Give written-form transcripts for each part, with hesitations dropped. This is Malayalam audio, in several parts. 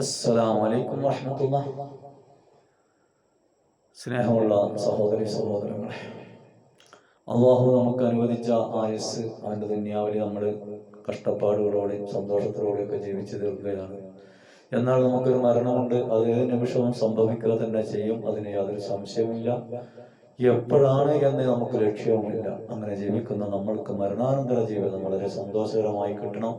അസ്സലാമു അലൈക്കും വറഹ്മത്തുള്ളാഹി. സ്നേഹമുള്ള സഹോദരി സഹോദരങ്ങളെ, അള്ളാഹു നമുക്ക് അനുവദിച്ച ആയുസ് അവൻ്റെ ദുനിയാവിൽ നമ്മൾ കഷ്ടപ്പാടുകളോടെയും സന്തോഷത്തോടെയൊക്കെ ജീവിച്ചു തീർക്കുകയാണ്. എന്നാൽ നമുക്കൊരു മരണമുണ്ട്, അത് ഏത് നിമിഷവും സംഭവിക്കുക തന്നെ ചെയ്യും, അതിന് യാതൊരു സംശയവുമില്ല. എപ്പോഴാണ് എന്ന് നമുക്ക് ലക്ഷ്യവുമില്ല. അങ്ങനെ ജീവിക്കുന്ന നമ്മൾക്ക് മരണാനന്തര ജീവിതം വളരെ സന്തോഷകരമായി കിട്ടണം.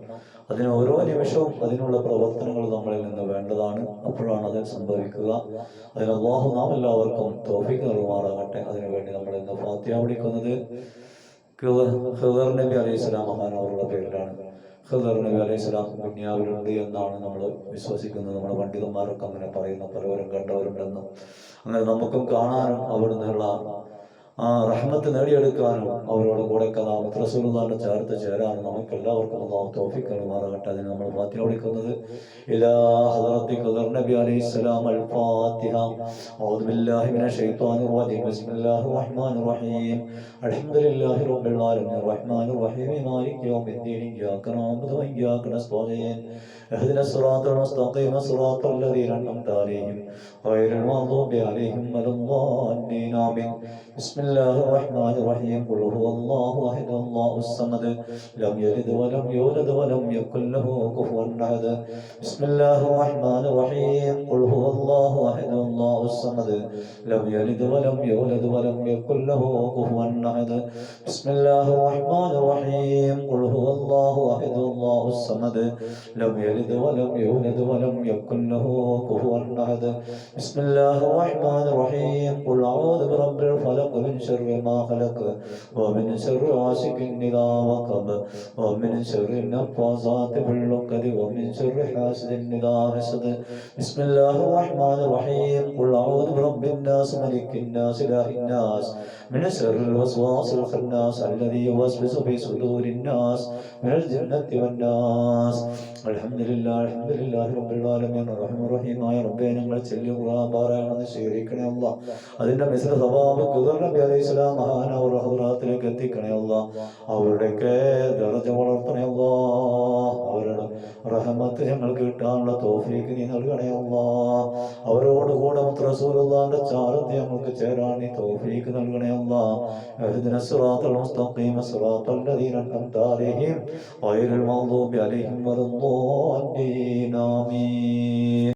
അതിന് ഓരോ നിമിഷവും അതിനുള്ള പ്രവർത്തനങ്ങൾ നമ്മളിൽ നിന്ന് വേണ്ടതാണ്. അപ്പോഴാണ് അത് സംഭവിക്കുക. അതിന് അല്ലാഹു നാം എല്ലാവർക്കും തൗഫീഖ് നൽകുമാറാകട്ടെ. അതിനുവേണ്ടി നമ്മൾ ഇന്ന് ഫാത്തിഹ വിളിക്കുന്നത് ഖിദർ നബി അലൈഹി സ്വലാം മഹാനവറുടെ പേരിലാണ്. ഖിദർ നബി അലൈഹി സ്വലാം ദുനിയാവിലുണ്ട് എന്നാണ് നമ്മൾ വിശ്വസിക്കുന്നത്. നമ്മുടെ പണ്ഡിതന്മാരൊക്കെ അങ്ങനെ പറയുന്ന പലവരും കണ്ടവരുണ്ടെന്നും അങ്ങനെ നമുക്കും കാണാനും അവിടുന്നുള്ള റഹ്മത്ത് നേടിയെടുക്കാനും അവരോട് കൂടെ കലാമത്ത് റസൂലുള്ളാഹിന്റെ ചേർത്ത് ചേരാനും നമുക്ക് എല്ലാവർക്കും അല്ലാഹു തൗഫീഖ് നൽകുമാറാകട്ടെ. അതിന് നമ്മൾ ഫാത്തിഹ വിളിക്കുന്നത് ഇലാ ഹദറത്തി ഖിദർ നബി അലൈഹിസ്സലാം അൽ ഫാത്തിഹ. അഊദു ബില്ലാഹി മിനശ് ശൈത്വാനിർ റജീം. ബിസ്മില്ലാഹിർ റഹ്മാനിർ റഹീം. അൽഹംദുലില്ലാഹി റബ്ബിൽ ആലമീൻ റഹ്മാനിർ റഹീം മാലികി യൗമിദ്ദീൻ. ഇയ്യാക നഅബുദു വ ഇയ്യാക നസ്തഈൻ. اهدنا الصراط المستقيم صراط الذين أنعمت عليهم غير المغضوب عليهم ولا الضالين آمين. بسم الله الرحمن الرحيم. قل هو الله أحد الله الصمد لم يلد ولم يولد ولم يكن له كفوا أحد. بسم الله الرحمن الرحيم. قل هو الله أحد الله الصمد لم يلد ولم يولد ولم يكن له كفوا أحد. بسم الله الرحمن الرحيم. قل هو الله أحد الله الصمد لم يلد ولم يولد ولم يكن له كفوا أحد. بسم الله الرحمن الرحيم. قل أعوذ برب الفلق من شر ما خلق ومن شر غاسق إذا وقب ومن شر النفاثات في العقد ومن شر حاسد إذا حسد. بسم الله الرحمن الرحيم. قل أعوذ برب الناس ملك الناس إله الناس من شر الوسواس الخناس الذي يوسوس في صدور الناس من الجنة والناس. അൽഹംദുലില്ലാഹി റബ്ബിൽ ആലമീൻ റഹ്മാനിർ റഹീം. ആയ റബ്ബേ, ഞങ്ങൾ ചൊല്ലിയ ഖുർആൻ പാരായണം സ്വീകരിക്കണേ അല്ലാഹ്. അതിന്റെ മിസ്ല സവാബ് ഖിദർ നബി അലൈഹി സ്വലാം മഹാനവർ ഹദ്റത്തിലേക്ക് എത്തിക്കണേ അല്ലാഹ്. അവരുടെയൊക്കെ ദർജ വളർത്തണേ അല്ലാഹ്. അവരുടെ റഹ്മത്ത് ഞങ്ങൾക്ക് കിട്ടാനുള്ള തൗഫീഖ് നീ നൽകണേ അല്ലാഹ്. അവരോട് കൂടെ റസൂലുള്ളാഹിന്റെ ചാരത്ത് ഞങ്ങൾക്ക് ചേരാൻ നീ തൗഫീഖ് നൽകണേ അല്ലാഹ്. ഇഹ്ദിന സിറാത്തൽ മുസ്തഖീം സിറാത്തൽ ലദീന അൻഅംത അലൈഹിം ഗൈറിൽ മഗ്ദൂബി അലൈഹിം വലദ്ദാല്ലീൻ. ആമീൻ.